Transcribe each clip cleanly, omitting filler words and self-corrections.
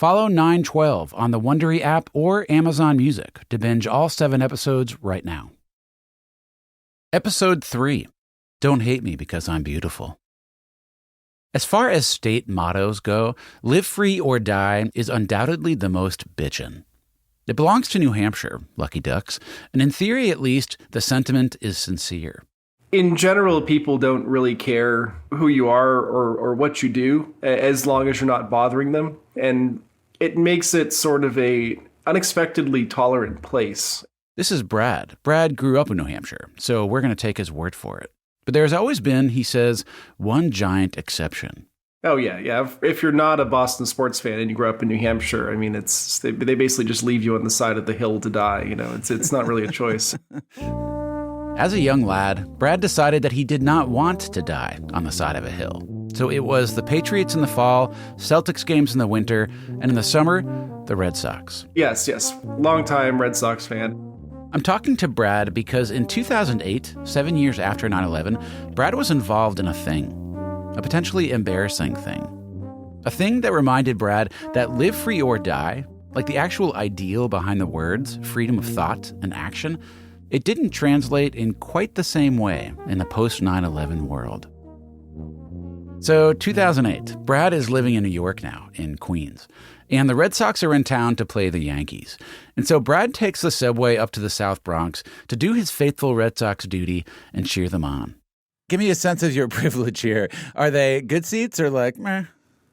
Follow 912 on the Wondery app or Amazon Music to binge all 7 episodes right now. Episode 3. Don't Hate Me Because I'm Beautiful. As far as state mottos go, Live Free or Die is undoubtedly the most bitchin'. It belongs to New Hampshire, lucky ducks, and in theory at least, the sentiment is sincere. In general, people don't really care who you are or what you do, as long as you're not bothering them. And it makes it sort of a unexpectedly tolerant place. This is Brad. Brad grew up in New Hampshire, so we're going to take his word for it. But there's always been, he says, one giant exception. Oh, yeah. If you're not a Boston sports fan and you grow up in New Hampshire, I mean, they basically just leave you on the side of the hill to die. You know, it's not really a choice. As a young lad, Brad decided that he did not want to die on the side of a hill. So it was the Patriots in the fall, Celtics games in the winter, and in the summer, the Red Sox. Yes. Longtime Red Sox fan. I'm talking to Brad because in 2008, 7 years after 9/11, Brad was involved in a thing, a potentially embarrassing thing. A thing that reminded Brad that live free or die, like the actual ideal behind the words, freedom of thought and action, it didn't translate in quite the same way in the post-9/11 world. So 2008, Brad is living in New York now, in Queens, and the Red Sox are in town to play the Yankees. And so Brad takes the subway up to the South Bronx to do his faithful Red Sox duty and cheer them on. Give me a sense of your privilege here. Are they good seats or like, meh?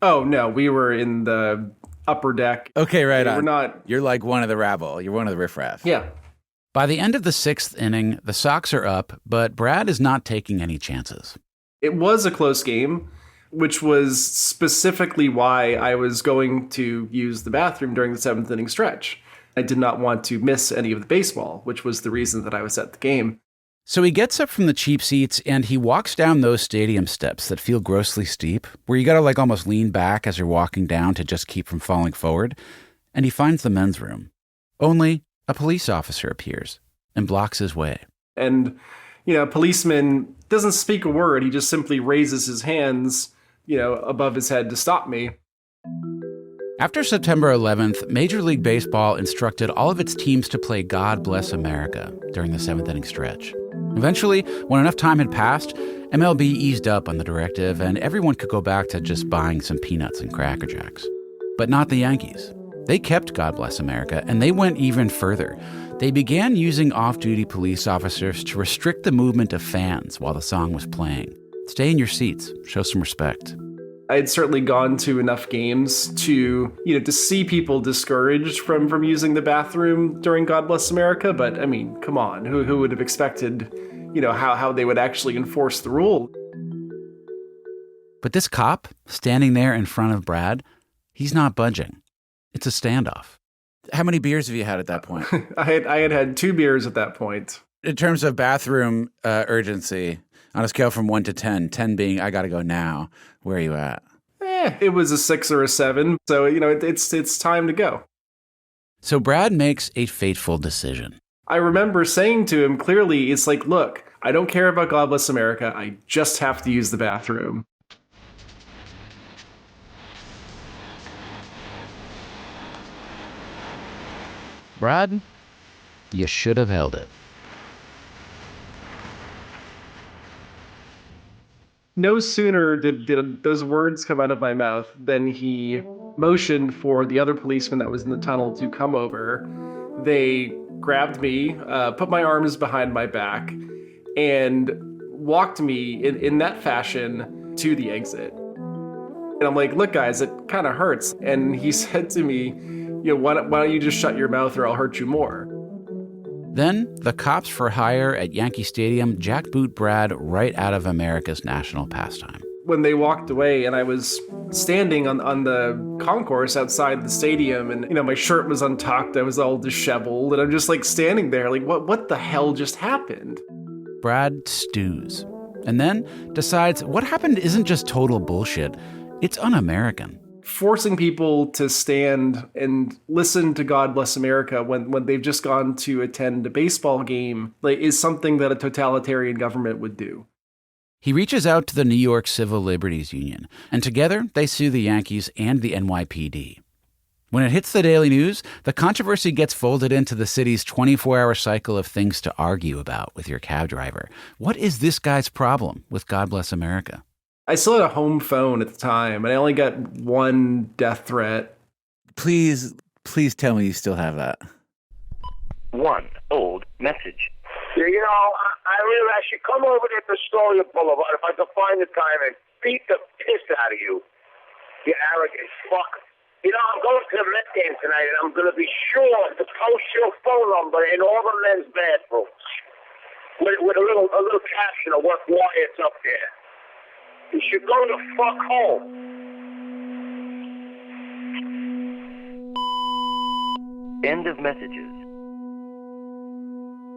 Oh, no, we were in the upper deck. Okay, right on. We're not... You're like one of the rabble. You're one of the riffraff. Yeah. By the end of the 6th inning, the Sox are up, but Brad is not taking any chances. It was a close game, which was specifically why I was going to use the bathroom during the 7th inning stretch. I did not want to miss any of the baseball, which was the reason that I was at the game. So he gets up from the cheap seats and he walks down those stadium steps that feel grossly steep, where you gotta like almost lean back as you're walking down to just keep from falling forward. And he finds the men's room. Only a police officer appears and blocks his way. And, a policeman doesn't speak a word. He just simply raises his hands, above his head to stop me. After September 11th, Major League Baseball instructed all of its teams to play God Bless America during the 7th inning stretch. Eventually, when enough time had passed, MLB eased up on the directive and everyone could go back to just buying some peanuts and Cracker Jacks. But not the Yankees. They kept God Bless America, and they went even further. They began using off-duty police officers to restrict the movement of fans while the song was playing. Stay in your seats. Show some respect. I had certainly gone to enough games to see people discouraged from using the bathroom during God Bless America. But, I mean, come on. Who would have expected, how they would actually enforce the rule? But this cop, standing there in front of Brad, he's not budging. It's a standoff. How many beers have you had at that point? I had 2 beers at that point. In terms of bathroom urgency, on a scale from 1 to 10, 10 being I gotta go now, where are you at? It was a 6 or a 7, so it's time to go. So Brad makes a fateful decision. I remember saying to him clearly, it's like, look, I don't care about God Bless America. I just have to use the bathroom. Brad, you should have held it. No sooner did those words come out of my mouth than he motioned for the other policeman that was in the tunnel to come over. They grabbed me, put my arms behind my back, and walked me in that fashion to the exit. And I'm like, look, guys, it kind of hurts. And he said to me, why don't you just shut your mouth or I'll hurt you more? Then, the cops for hire at Yankee Stadium jackboot Brad right out of America's national pastime. When they walked away and I was standing on the concourse outside the stadium and, my shirt was untucked, I was all disheveled, and I'm just like standing there like, what the hell just happened? Brad stews and then decides what happened isn't just total bullshit, it's un-American. Forcing people to stand and listen to God Bless America when they've just gone to attend a baseball game is something that a totalitarian government would do. He reaches out to the New York Civil Liberties Union, and together they sue the Yankees and the NYPD. When it hits the daily news, the controversy gets folded into the city's 24-hour cycle of things to argue about with your cab driver. What is this guy's problem with God Bless America? I still had a home phone at the time, and I only got one death threat. Please tell me you still have that. One old message. Yeah, I really, I should come over to Astoria Boulevard if I can find the time and beat the piss out of you. You arrogant fuck. I'm going to the Met game tonight, and I'm going to be sure to post your phone number in all the men's bathrooms with a little caption of why it's up there. You should go the fuck home. End of messages.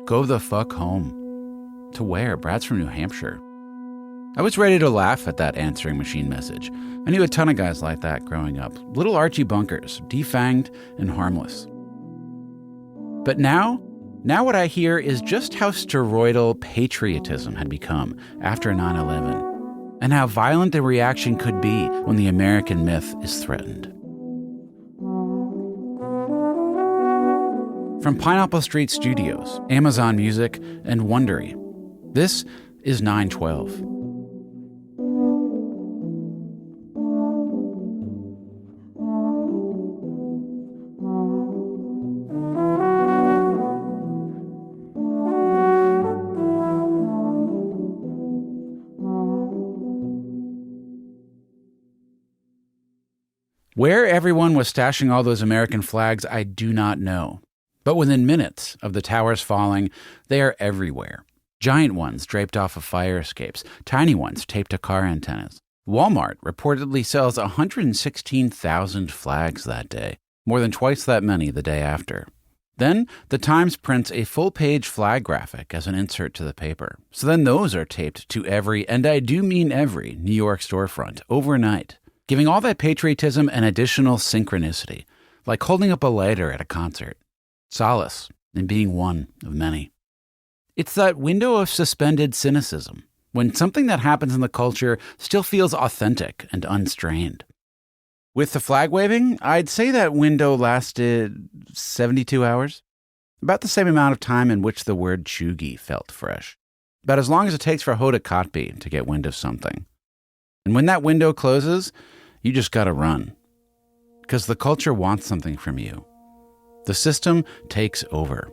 Go the fuck home. To where? Brad's from New Hampshire. I was ready to laugh at that answering machine message. I knew a ton of guys like that growing up. Little Archie bunkers, defanged and harmless. But now what I hear is just how steroidal patriotism had become after 9/11, and how violent the reaction could be when the American myth is threatened. From Pineapple Street Studios, Amazon Music, and Wondery, this is 912. Where everyone was stashing all those American flags, I do not know. But within minutes of the towers falling, they are everywhere. Giant ones draped off of fire escapes, tiny ones taped to car antennas. Walmart reportedly sells 116,000 flags that day, more than twice that many the day after. Then, the Times prints a full-page flag graphic as an insert to the paper. So then those are taped to every, and I do mean every, New York storefront overnight, giving all that patriotism an additional synchronicity, like holding up a lighter at a concert. Solace in being one of many. It's that window of suspended cynicism, when something that happens in the culture still feels authentic and unstrained. With the flag waving, I'd say that window lasted 72 hours. About the same amount of time in which the word chuggy felt fresh. About as long as it takes for Hoda Kotb to get wind of something. And when that window closes, you just gotta run. Because the culture wants something from you. The system takes over.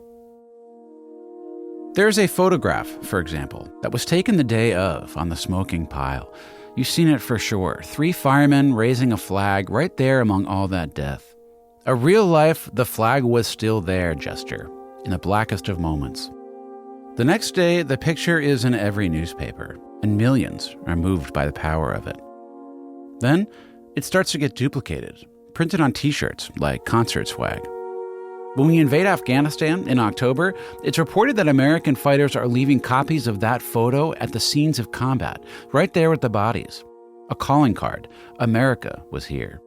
There's a photograph, for example, that was taken the day of on the smoking pile. You've seen it for sure. 3 firemen raising a flag right there among all that death. A real-life, the flag was still there gesture, in the blackest of moments. The next day, the picture is in every newspaper, and millions are moved by the power of it. Then, it starts to get duplicated, printed on t-shirts like concert swag. When we invade Afghanistan in October, it's reported that American fighters are leaving copies of that photo at the scenes of combat, right there with the bodies. A calling card. America was here.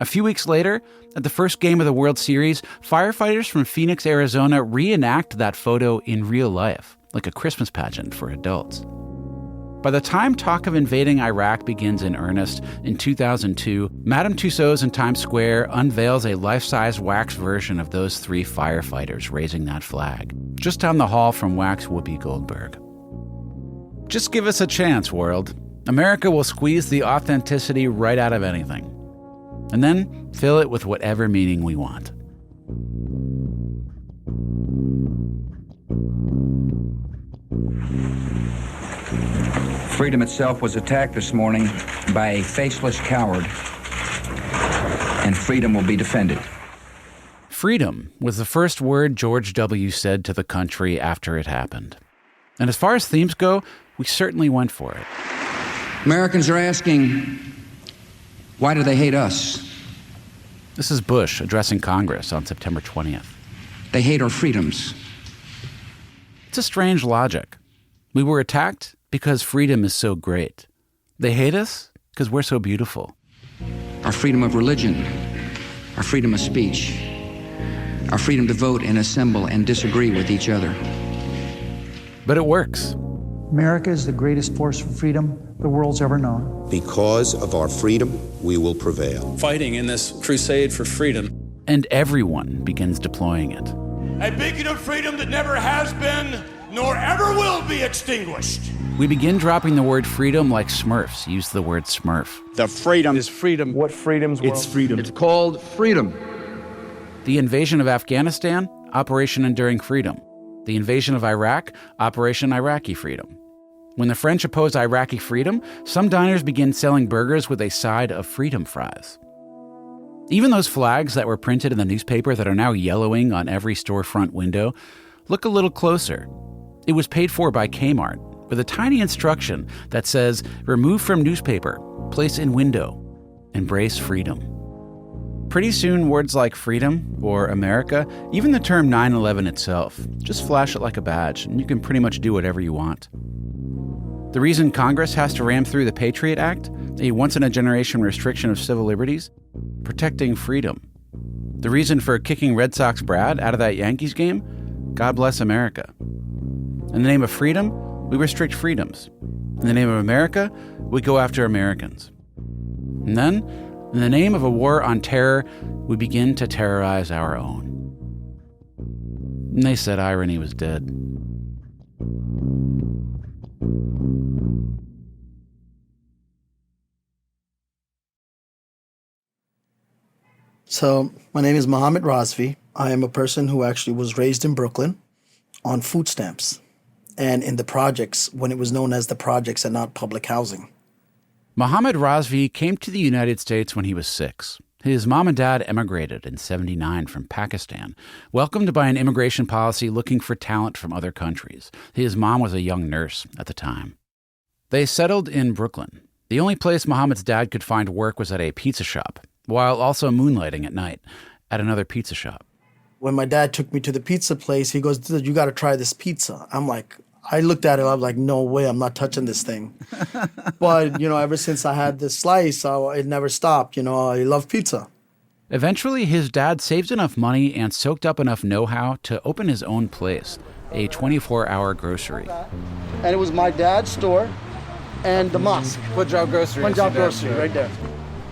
A few weeks later, at the first game of the World Series, firefighters from Phoenix, Arizona reenact that photo in real life, like a Christmas pageant for adults. By the time talk of invading Iraq begins in earnest in 2002, Madame Tussauds in Times Square unveils a life-size wax version of those 3 firefighters raising that flag, just down the hall from wax Whoopi Goldberg. Just give us a chance, world. America will squeeze the authenticity right out of anything. And then fill it with whatever meaning we want. Freedom itself was attacked this morning by a faceless coward, and freedom will be defended. Freedom was the first word George W. said to the country after it happened. And as far as themes go, we certainly went for it. Americans are asking, why do they hate us? This is Bush addressing Congress on September 20th. They hate our freedoms. It's a strange logic. We were attacked because freedom is so great. They hate us because we're so beautiful. Our freedom of religion, our freedom of speech, our freedom to vote and assemble and disagree with each other. But it works. America is the greatest force for freedom the world's ever known. Because of our freedom, we will prevail. Fighting in this crusade for freedom. And everyone begins deploying it. A beacon of freedom that never has been, nor ever will be extinguished. We begin dropping the word freedom like Smurfs use the word Smurf. The freedom is freedom. What freedoms? It's freedom. It's called freedom. The invasion of Afghanistan, Operation Enduring Freedom. The invasion of Iraq, Operation Iraqi Freedom. When the French oppose Iraqi freedom, some diners begin selling burgers with a side of freedom fries. Even those flags that were printed in the newspaper that are now yellowing on every storefront window, look a little closer. It was paid for by Kmart with a tiny instruction that says, remove from newspaper, place in window, embrace freedom. Pretty soon, words like freedom or America, even the term 9/11 itself, just flash it like a badge and you can pretty much do whatever you want. The reason Congress has to ram through the Patriot Act, a once-in-a-generation restriction of civil liberties, protecting freedom. The reason for kicking Red Sox Brad out of that Yankees game, God bless America. In the name of freedom, we restrict freedoms. In the name of America, we go after Americans. And then, in the name of a war on terror, we begin to terrorize our own. And they said irony was dead. So, my name is Mohammed Razvi. I am a person who actually was raised in Brooklyn on food stamps and in the projects when it was known as the projects and not public housing. Mohammed Razvi came to the United States when he was 6. His mom and dad emigrated in '79 from Pakistan, welcomed by an immigration policy looking for talent from other countries. His mom was a young nurse at the time. They settled in Brooklyn. The only place Mohammed's dad could find work was at a pizza shop, while also moonlighting at night at another pizza shop. When my dad took me to the pizza place, he goes, "Dude, you got to try this pizza." I'm like, I looked at it, I was like, no way, I'm not touching this thing. But, ever since I had this slice, it never stopped. I love pizza. Eventually, his dad saved enough money and soaked up enough know-how to open his own place, a 24-hour grocery. And it was my dad's store and the mosque. Punjab Grocery. Punjab Grocery, right there.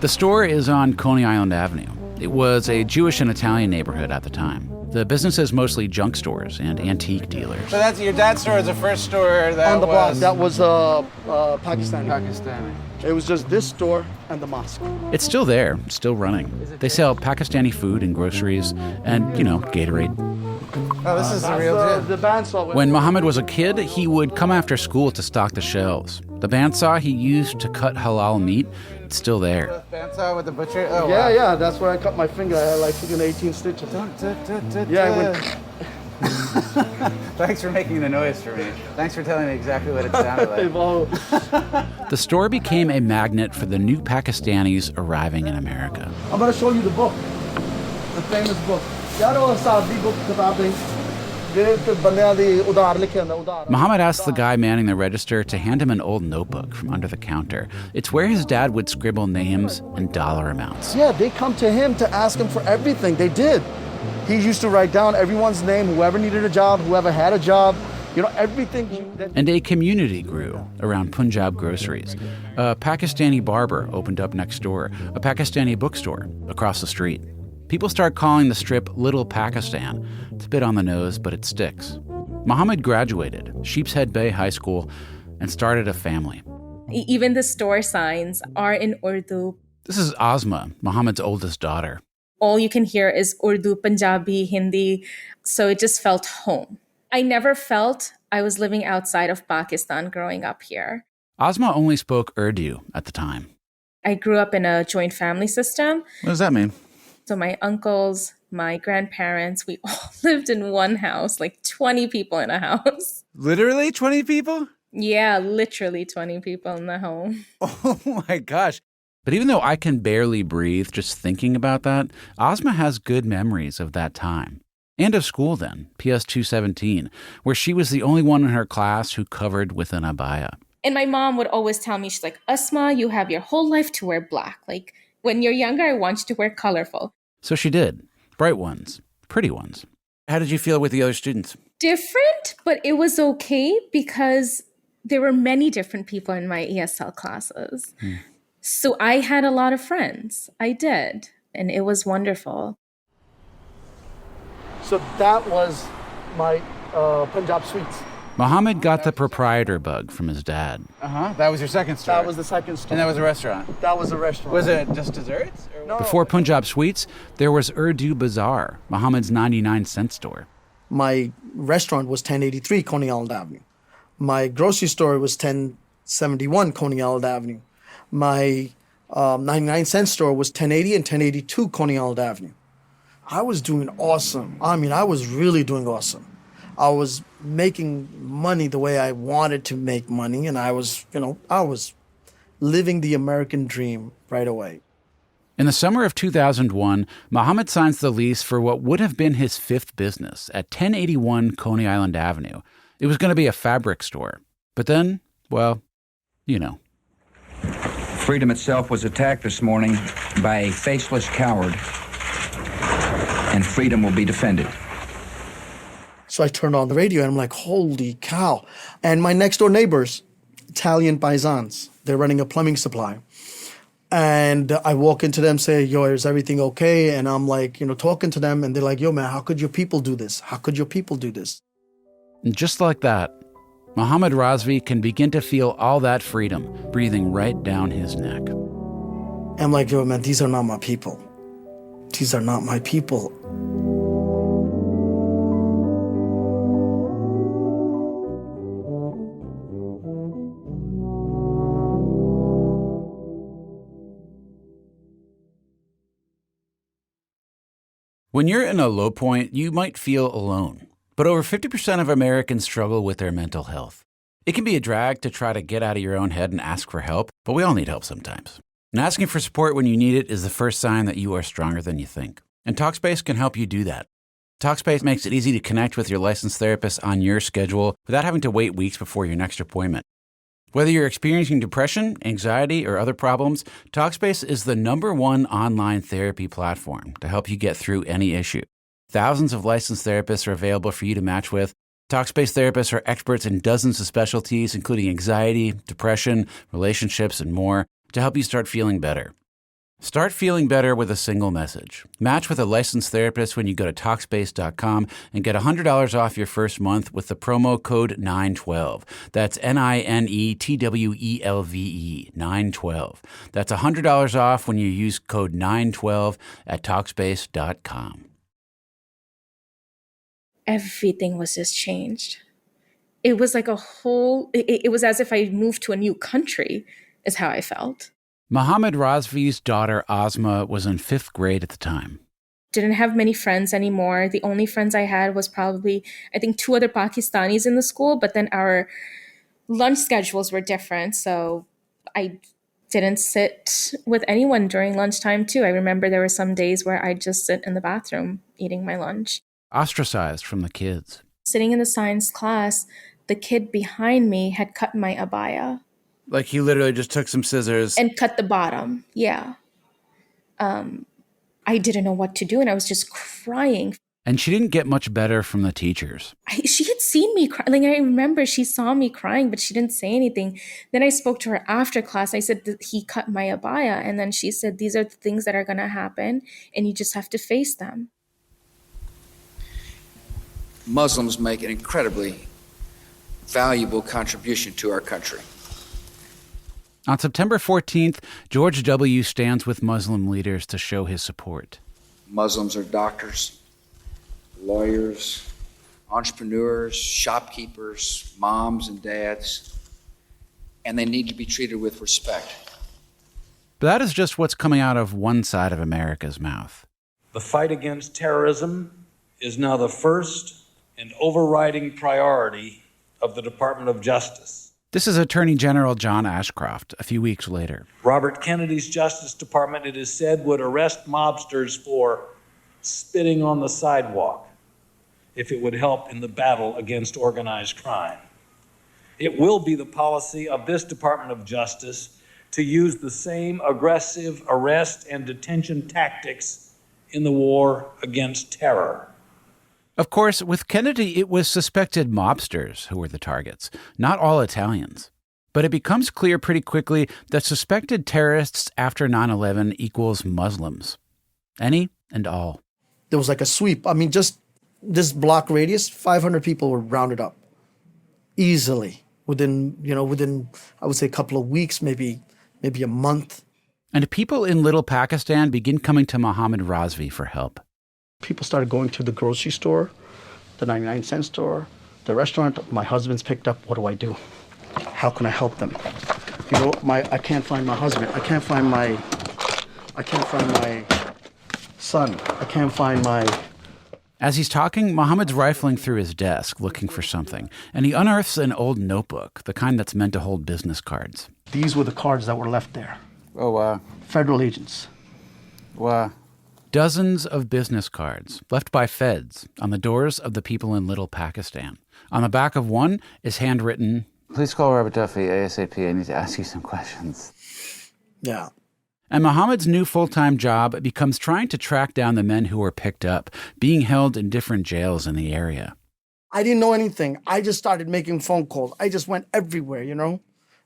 The store is on Coney Island Avenue. It was a Jewish and Italian neighborhood at the time. The business is mostly junk stores and antique dealers. So that's your dad's store, is the first store that on the block. was... That was Pakistani. Pakistani. It was just this store and the mosque. It's still there, still running. They sell Pakistani food and groceries and, Gatorade. Oh, this is the real deal. The bandsaw. When Mohammed was a kid, he would come after school to stock the shelves. The bandsaw he used to cut halal meat, it's still there. Bandsaw with the butcher? Oh, yeah, wow. yeah, that's where I cut my finger. I had like freaking 18 stitches. Yeah, I went... Thanks for making the noise for me. Thanks for telling me exactly what it sounded like. The store became a magnet for the new Pakistanis arriving in America. I'm going to show you the book, the famous book. Mohammed asked the guy manning the register to hand him an old notebook from under the counter. It's where his dad would scribble names and dollar amounts. Yeah, they come to him to ask him for everything. They did. He used to write down everyone's name, whoever needed a job, whoever had a job, everything. And a community grew around Punjab Groceries. A Pakistani barber opened up next door, a Pakistani bookstore across the street. People start calling the strip Little Pakistan. It's a bit on the nose, but it sticks. Mohammed graduated Sheepshead Bay High School and started a family. Even the store signs are in Urdu. This is Asma, Mohammed's oldest daughter. All you can hear is Urdu, Punjabi, Hindi, so it just felt home. I never felt I was living outside of Pakistan growing up here. Asma only spoke Urdu at the time. I grew up in a joint family system. What does that mean? So my uncles, my grandparents, we all lived in one house, like 20 people in a house. Literally 20 people? Yeah, literally 20 people in the home. Oh my gosh. But even though I can barely breathe just thinking about that, Asma has good memories of that time. And of school then, PS 217, where she was the only one in her class who covered with an abaya. And my mom would always tell me, she's like, Asma, you have your whole life to wear black. Like, when you're younger, I want you to wear colorful. So she did. Bright ones. Pretty ones. How did you feel with the other students? Different, but it was okay because there were many different people in my ESL classes. So I had a lot of friends. I did. And it was wonderful. So that was my Punjab Sweets. Mohammed got the proprietor bug from his dad. That was your second store. That was the second store. And that was a restaurant. That was a restaurant. Was it just desserts? Or No. Before Punjab Sweets, there was Urdu Bazaar, Mohammed's 99-cent store. My restaurant was 1083 Coney Island Avenue. My grocery store was 1071 Coney Island Avenue. My 99-cent store was 1080 and 1082 Coney Island Avenue. I was doing awesome. I mean, I was really doing awesome. I was making money the way I wanted to make money, and I was living the American dream right away. In the summer of 2001, Mohammed signs the lease for what would have been his fifth business at 1081 Coney Island Avenue. It was going to be a fabric store. But then, well, you know. Freedom itself was attacked this morning by a faceless coward, and freedom will be defended. So I turned on the radio and I'm like, holy cow. And my next door neighbors, Italian paisans, they're running a plumbing supply. And I walk into them, say, yo, is everything okay? And I'm like, talking to them, and they're like, yo, man, how could your people do this? How could your people do this? And just like that, Mohammed Razvi can begin to feel all that freedom breathing right down his neck. I'm like, yo, man, these are not my people. These are not my people. When you're in a low point, you might feel alone. But over 50% of Americans struggle with their mental health. It can be a drag to try to get out of your own head and ask for help, but we all need help sometimes. And asking for support when you need it is the first sign that you are stronger than you think. And Talkspace can help you do that. Talkspace makes it easy to connect with your licensed therapist on your schedule without having to wait weeks before your next appointment. Whether you're experiencing depression, anxiety, or other problems, Talkspace is the #1 online therapy platform to help you get through any issue. Thousands of licensed therapists are available for you to match with. Talkspace therapists are experts in dozens of specialties, including anxiety, depression, relationships, and more, to help you start feeling better. Start feeling better with a single message. Match with a licensed therapist when you go to Talkspace.com and get $100 off your first month with the promo code 912. That's NINETWELVE, 912. That's $100 off when you use code 912 at Talkspace.com. Everything was just changed. It was like it was as if I moved to a new country, is how I felt. Mohammed Razvi's daughter, Asma, was in 5th grade at the time. Didn't have many friends anymore. The only friends I had was probably, I think, 2 other Pakistanis in the school, but then our lunch schedules were different. So I didn't sit with anyone during lunchtime too. I remember there were some days where I'd just sit in the bathroom eating my lunch. Ostracized from the kids. Sitting in the science class, the kid behind me had cut my abaya. Like he literally just took some scissors. And cut the bottom, yeah. I didn't know what to do, and I was just crying. And she didn't get much better from the teachers. She had seen me cry. Like, I remember she saw me crying, but she didn't say anything. Then I spoke to her after class. I said that he cut my abaya, and then she said, these are the things that are going to happen, and you just have to face them. Muslims make an incredibly valuable contribution to our country. On September 14th, George W. stands with Muslim leaders to show his support. Muslims are doctors, lawyers, entrepreneurs, shopkeepers, moms and dads, and they need to be treated with respect. But that is just what's coming out of one side of America's mouth. The fight against terrorism is now the first and overriding priority of the Department of Justice. This is Attorney General John Ashcroft a few weeks later. Robert Kennedy's Justice Department, it is said, would arrest mobsters for spitting on the sidewalk if it would help in the battle against organized crime. It will be the policy of this Department of Justice to use the same aggressive arrest and detention tactics in the war against terror. Of course, with Kennedy, it was suspected mobsters who were the targets, not all Italians. But it becomes clear pretty quickly that suspected terrorists after 9/11 equals Muslims. Any and all. There was like a sweep. I mean, just this block radius, 500 people were rounded up easily within, I would say a couple of weeks, maybe a month. And people in Little Pakistan begin coming to Mohammed Razvi for help. People started going to the grocery store, the 99-cent store, the restaurant. My husband's picked up. What do I do? How can I help them? I can't find my husband. I can't find my son. I can't find my... As he's talking, Mohammed's rifling through his desk looking for something, and he unearths an old notebook, the kind that's meant to hold business cards. These were the cards that were left there. Oh, wow. Federal agents. Wow. Dozens of business cards left by feds on the doors of the people in Little Pakistan. On the back of one is handwritten, "Please call Robert Duffy ASAP. I need to ask you some questions." Yeah. And Mohammed's new full-time job becomes trying to track down the men who were picked up, being held in different jails in the area. I didn't know anything. I just started making phone calls. I just went everywhere,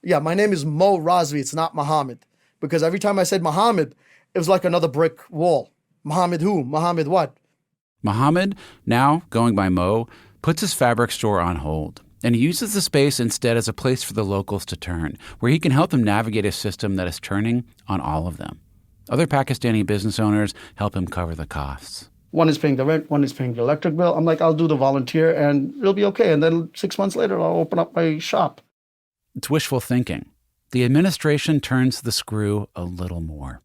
Yeah, my name is Mo Razvi. It's not Mohammed. Because every time I said Mohammed, it was like another brick wall. Mohammed who? Mohammed what? Mohammed, now going by Mo, puts his fabric store on hold. And he uses the space instead as a place for the locals to turn, where he can help them navigate a system that is turning on all of them. Other Pakistani business owners help him cover the costs. One is paying the rent, one is paying the electric bill. I'm like, I'll do the volunteer and it'll be okay. And then 6 months later, I'll open up my shop. It's wishful thinking. The administration turns the screw a little more.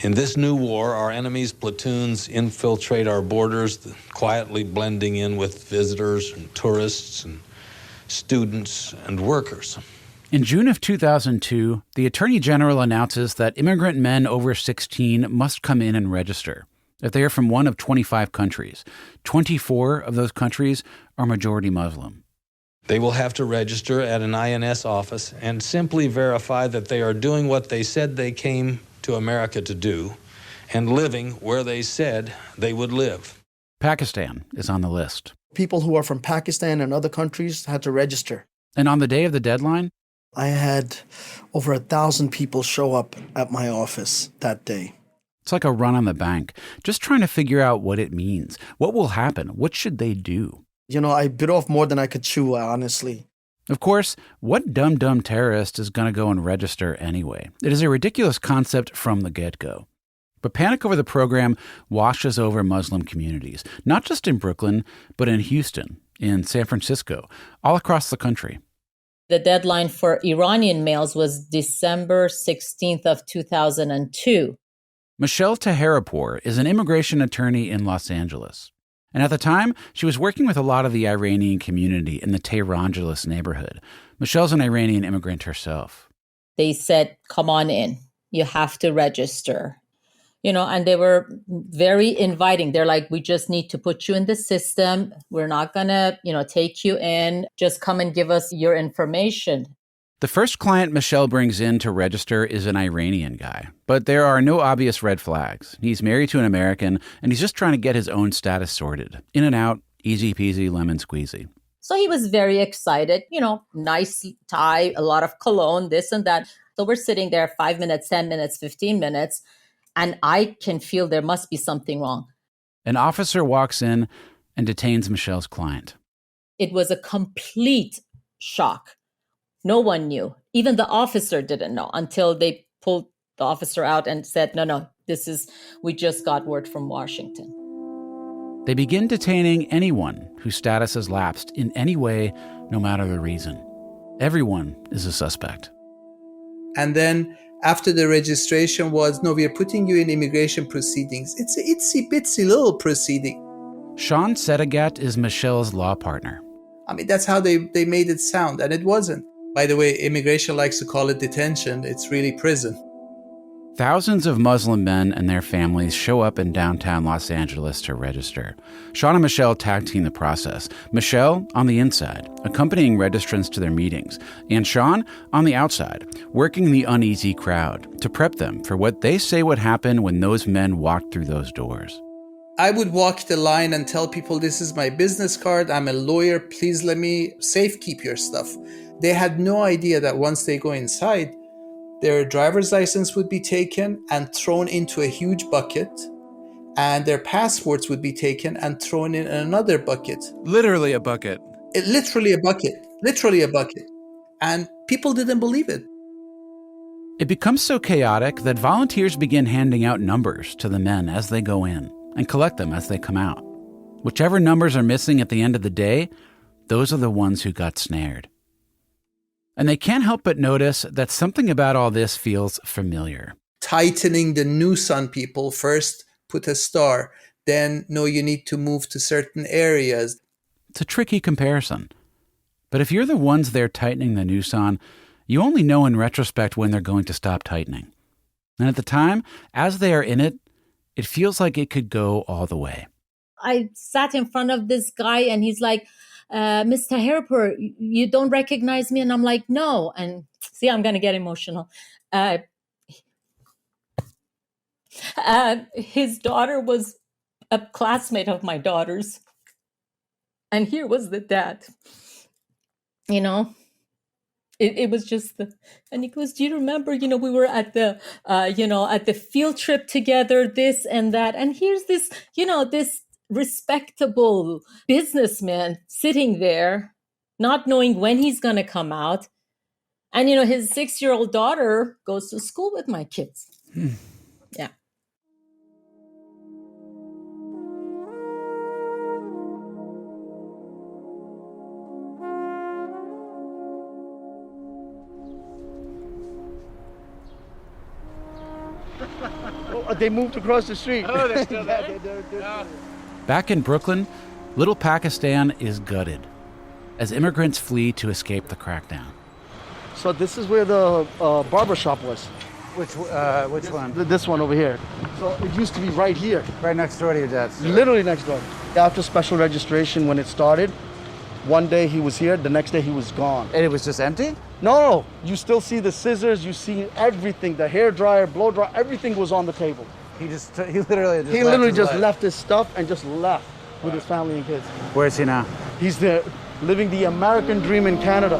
In this new war, our enemies' platoons infiltrate our borders, quietly blending in with visitors and tourists and students and workers. In June of 2002, the Attorney General announces that immigrant men over 16 must come in and register. If they are from one of 25 countries, 24 of those countries are majority Muslim. They will have to register at an INS office and simply verify that they are doing what they said they came to America to do and living where they said they would live. Pakistan is on the list. People who are from Pakistan and other countries had to register. And on the day of the deadline, I had over 1,000 people show up at my office that day. It's like a run on the bank, just trying to figure out what it means. What will happen? What should they do? I bit off more than I could chew, honestly. Of course, what dumb terrorist is going to go and register anyway? It is a ridiculous concept from the get-go. But panic over the program washes over Muslim communities, not just in Brooklyn, but in Houston, in San Francisco, all across the country. The deadline for Iranian males was December 16th of 2002. Michelle Taheripour is an immigration attorney in Los Angeles. And at the time, she was working with a lot of the Iranian community in the Tehrangeles neighborhood. Michelle's an Iranian immigrant herself. They said, come on in. You have to register. And they were very inviting. They're like, we just need to put you in the system. We're not going to, take you in. Just come and give us your information. The first client Michelle brings in to register is an Iranian guy, but there are no obvious red flags. He's married to an American, and he's just trying to get his own status sorted. In and out, easy peasy, lemon squeezy. So he was very excited, nice tie, a lot of cologne, this and that. So we're sitting there 5 minutes, 10 minutes, 15 minutes, and I can feel there must be something wrong. An officer walks in and detains Michelle's client. It was a complete shock. No one knew. Even the officer didn't know until they pulled the officer out and said, no, we just got word from Washington. They begin detaining anyone whose status has lapsed in any way, no matter the reason. Everyone is a suspect. And then after the registration was, no, we are putting you in immigration proceedings. It's a itsy-bitsy little proceeding. Sean Setagat is Michelle's law partner. I mean, that's how they made it sound, and it wasn't. By the way, immigration likes to call it detention. It's really prison. Thousands of Muslim men and their families show up in downtown Los Angeles to register. Sean and Michelle tag team the process. Michelle on the inside, accompanying registrants to their meetings, and Sean on the outside, working the uneasy crowd to prep them for what they say would happen when those men walked through those doors. I would walk the line and tell people, this is my business card, I'm a lawyer, please let me safekeep your stuff. They had no idea that once they go inside, their driver's license would be taken and thrown into a huge bucket, and their passports would be taken and thrown in another bucket. Literally a bucket. Literally a bucket. And people didn't believe it. It becomes so chaotic that volunteers begin handing out numbers to the men as they go in and collect them as they come out. Whichever numbers are missing at the end of the day, those are the ones who got snared. And they can't help but notice that something about all this feels familiar. Tightening the noose on people. First, put a star. Then, no, you need to move to certain areas. It's a tricky comparison. But if you're the ones they're tightening the noose on, you only know in retrospect when they're going to stop tightening. And at the time, as they are in it, it feels like it could go all the way. I sat in front of this guy and he's like, Mr. Harper, you don't recognize me? And I'm like, no. And see, I'm going to get emotional. His daughter was a classmate of my daughter's. And here was the dad. You know, it was just and he goes, do you remember, we were at the, at the field trip together, this and that. And here's this, this respectable businessman sitting there, not knowing when he's going to come out. And, his 6-year-old daughter goes to school with my kids. Yeah. They moved across the street. Oh, they're still there? Back in Brooklyn, little Pakistan is gutted as immigrants flee to escape the crackdown. So this is where the barber shop was. Which one? This one over here. So it used to be right here. Right next door to your dad's. Literally next door. After special registration, when it started, one day he was here, the next day he was gone. And it was just empty? No. You still see the scissors, you see everything, the hair dryer, blow dryer, everything was on the table. He literally just left his stuff and just left with his family and kids. Where is he now? He's there, living the American dream in Canada.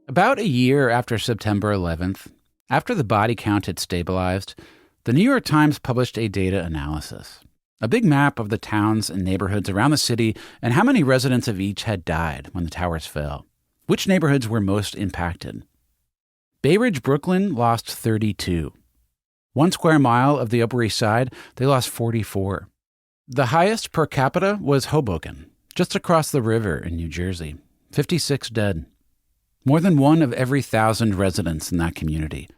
About a year after September 11th, after the body count had stabilized, the New York Times published a data analysis, a big map of the towns and neighborhoods around the city and how many residents of each had died when the towers fell, which neighborhoods were most impacted. Bay Ridge, Brooklyn lost 32. 1 square mile of the Upper East Side, they lost 44. The highest per capita was Hoboken, just across the river in New Jersey, 56 dead. More than 1 of every 1,000 residents in that community.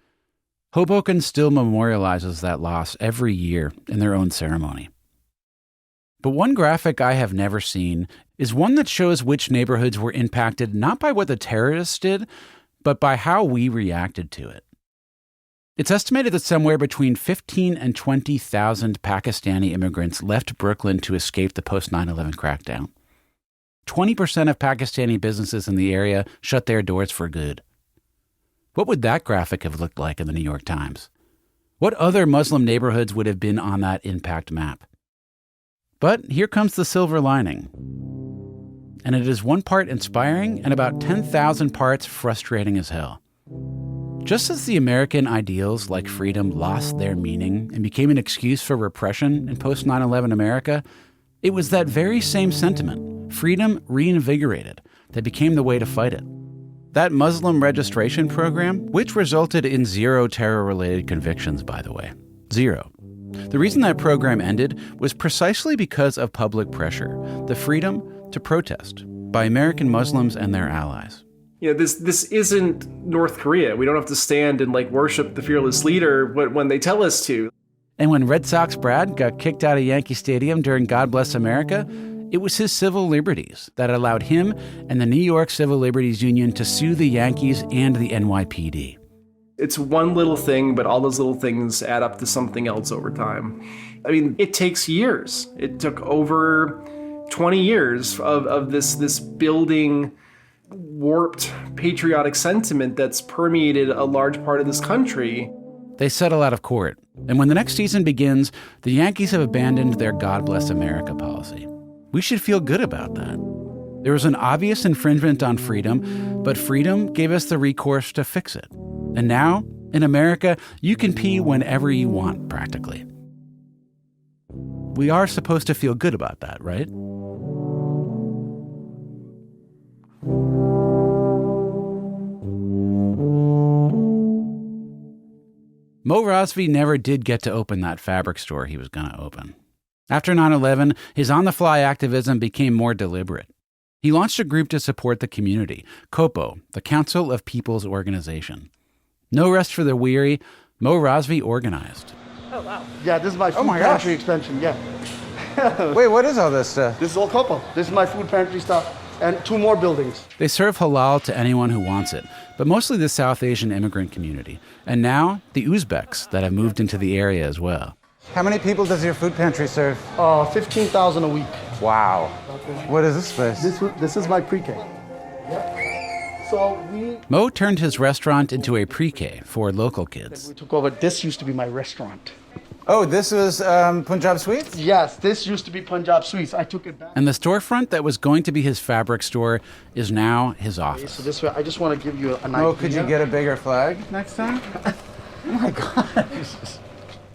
Hoboken still memorializes that loss every year in their own ceremony. But one graphic I have never seen is one that shows which neighborhoods were impacted not by what the terrorists did, but by how we reacted to it. It's estimated that somewhere between 15 and 20,000 Pakistani immigrants left Brooklyn to escape the post-9/11 crackdown. 20% of Pakistani businesses in the area shut their doors for good. What would that graphic have looked like in the New York Times? What other Muslim neighborhoods would have been on that impact map? But here comes the silver lining. And it is 1 part inspiring and about 10,000 parts frustrating as hell. Just as the American ideals like freedom lost their meaning and became an excuse for repression in post-9/11 America, it was that very same sentiment, freedom reinvigorated, that became the way to fight it. That Muslim registration program, which resulted in 0 terror-related convictions, by the way. 0. The reason that program ended was precisely because of public pressure, the freedom to protest by American Muslims and their allies. Yeah, this isn't North Korea. We don't have to stand and worship the fearless leader when they tell us to. And when Red Sox Brad got kicked out of Yankee Stadium during God Bless America, it was his civil liberties that allowed him and the New York Civil Liberties Union to sue the Yankees and the NYPD. It's one little thing, but all those little things add up to something else over time. I mean, it takes years. It took over 20 years of this building warped patriotic sentiment that's permeated a large part of this country. They settle out of court, and when the next season begins, the Yankees have abandoned their God Bless America policy. We should feel good about that. There was an obvious infringement on freedom, but freedom gave us the recourse to fix it. And now, in America, you can pee whenever you want, practically. We are supposed to feel good about that, right? Mo Razvi never did get to open that fabric store he was going to open. After 9/11, his on-the-fly activism became more deliberate. He launched a group to support the community, COPO, the Council of People's Organization. No rest for the weary, Mo Razvi organized. Oh, wow. Yeah, this is my food pantry extension, yeah. Wait, what is all this stuff? This is all COPO. This is my food pantry stuff. And 2 more buildings. They serve halal to anyone who wants it, but mostly the South Asian immigrant community. And now, the Uzbeks that have moved into the area as well. How many people does your food pantry serve? 15,000 a week. Wow. What is this space? This is my pre-K. So Mo turned his restaurant into a pre-K for local kids. we took over. This used to be my restaurant. Oh, this was Punjab Sweets? Yes, this used to be Punjab Sweets. I took it back. And the storefront that was going to be his fabric store is now his office. So this way, I just want to give you an idea. Oh, could you get a bigger flag next time? Oh my God.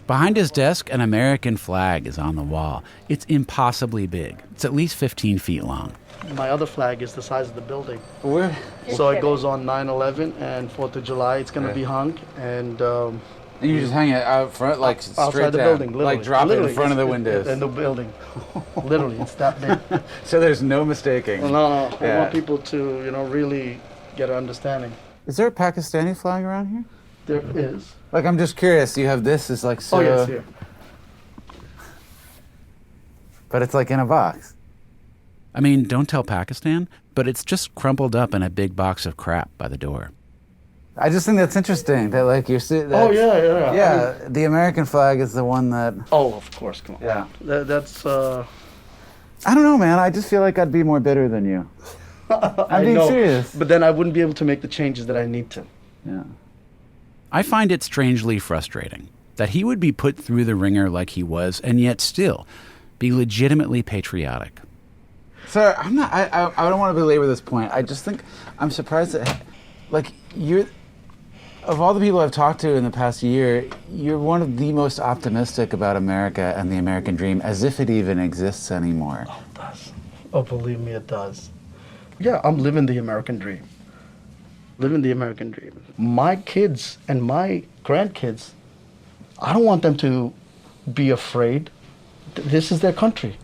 Behind his desk, an American flag is on the wall. It's impossibly big. It's at least 15 feet long. My other flag is the size of the building. Where? So it goes on 9/11 and 4th of July. It's going to be hung. And you just hang it out front, like straight outside the down, building, literally. like drop it in front of the It's windows. in the building. Literally, it's that big. So there's no mistaking. No. I want people to, really get an understanding. Is there a Pakistani flag around here? There is. Like, I'm just curious. You have this is like so. Oh yes, here. But it's like in a box. I mean, don't tell Pakistan, but it's just crumpled up in a big box of crap by the door. I just think that's interesting that like you're sitting. Oh yeah. Yeah, the American flag is the one that. Oh, of course, come on. Yeah. That's. I don't know, man. I just feel like I'd be more bitter than you. I'm being serious. But then I wouldn't be able to make the changes that I need to. Yeah. I find it strangely frustrating that he would be put through the ringer like he was, and yet still be legitimately patriotic. Sir, I'm not. I don't want to belabor this point. I just think I'm surprised that, like, you're. Of all the people I've talked to in the past year, you're one of the most optimistic about America and the American dream, as if it even exists anymore. Oh, it does. Oh, believe me, it does. Yeah, I'm living the American dream. Living the American dream. My kids and my grandkids, I don't want them to be afraid. This is their country.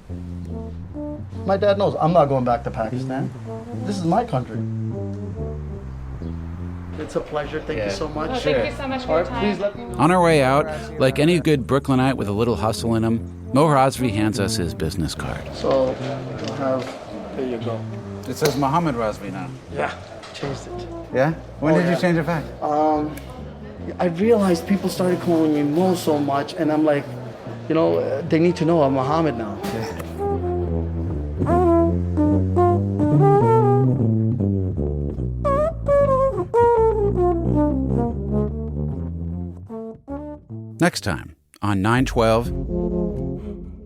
My dad knows I'm not going back to Pakistan. This is my country. It's a pleasure. Thank you so much. Oh, thank you so much for your time. Please let me know. On our way out, like any good Brooklynite with a little hustle in him, Mo Razvi hands us his business card. So, there you go. It says Muhammad Razvi now. Yeah, changed it. Yeah? When did you change it back? I realized people started calling me Mo so much, and I'm like, they need to know I'm Muhammad now. Next time on 9/12,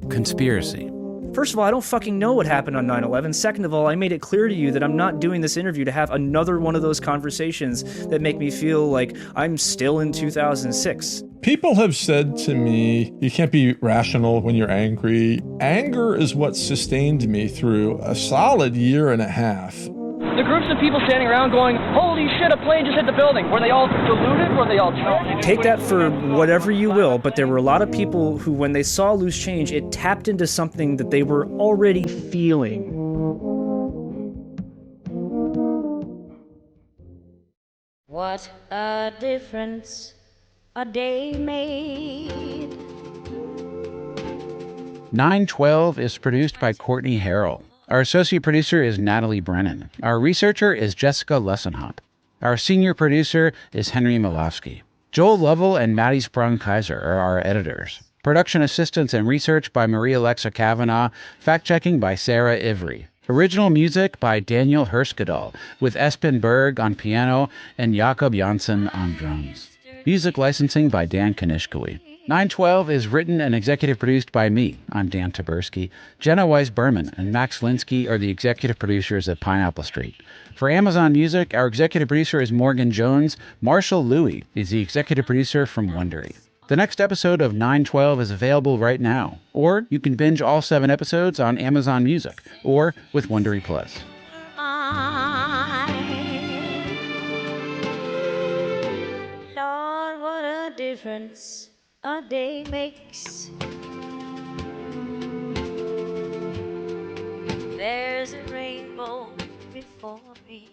Conspiracy. First of all, I don't fucking know what happened on 9/11. Second of all, I made it clear to you that I'm not doing this interview to have another one of those conversations that make me feel like I'm still in 2006. People have said to me, you can't be rational when you're angry. Anger is what sustained me through a solid year and a half. The groups of people standing around going, holy shit, a plane just hit the building. Were they all deluded? Were they all drunk? Take that for whatever you will, but there were a lot of people who, when they saw Loose Change, it tapped into something that they were already feeling. What a difference a day made. 9/12 is produced by Courtney Harrell. Our associate producer is Natalie Brennan. Our researcher is Jessica Lessenhop. Our senior producer is Henry Milofsky. Joel Lovell and Maddie Sprung-Kaiser are our editors. Production assistance and research by Maria Alexa Kavanaugh. Fact-checking by Sarah Ivry. Original music by Daniel Herskadal, with Espen Berg on piano and Jakob Jansson on drums. Music licensing by Dan Kanishkawi. 912 is written and executive produced by me. I'm Dan Taberski. Jenna Weiss-Berman and Max Linsky are the executive producers of Pineapple Street. For Amazon Music, our executive producer is Morgan Jones. Marshall Louis is the executive producer from Wondery. The next episode of 912 is available right now, or you can binge all 7 episodes on Amazon Music or with Wondery Plus. Lord, what a difference a day makes. There's a rainbow before me.